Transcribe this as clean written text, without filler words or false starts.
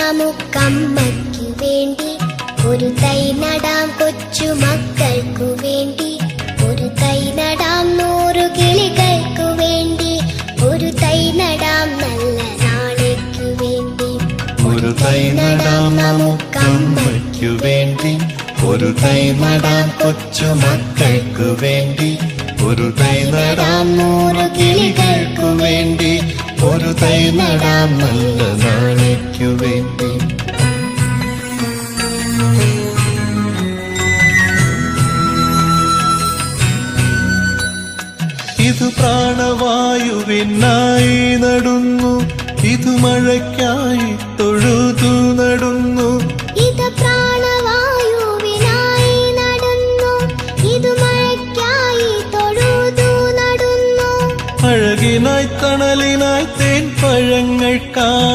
നമുക്കമ്മയ്ക്കു വേണ്ടി ഒരു തൈ നടാം, കൊച്ചുമക്കൾക്കു വേണ്ടി ഒരു തൈ നടാം, 100 കിളികൾക്കു വേണ്ടി ഒരു തൈ നടാം, നല്ല നാളേക്കു വേണ്ടി. ഒരു തൈ നടാം നമുക്കമ്മയ്ക്കു വേണ്ടി, ഒരു തൈ നടാം, കൊച്ചുമക്കൾക്കു വേണ്ടി ഒരു തൈ നടാം, 100 കിളികൾക്കു വേണ്ടി ഒരു തൈ നടാം, നല്ല നാളേക്കു വേണ്ടി. ഇത് പ്രാണവായുവിനായി നടുന്നു, ഇത് മഴയ്ക്കായി തൊഴുതു നടുന്നു. ഇത് പ്രാണവായുവിനായി നടുന്നു, ഇത് മഴയ്ക്കായി തൊഴുതു നടുന്നു. അഴകിനായി തണലിനായി തേൻ പഴങ്ങൾക്കായി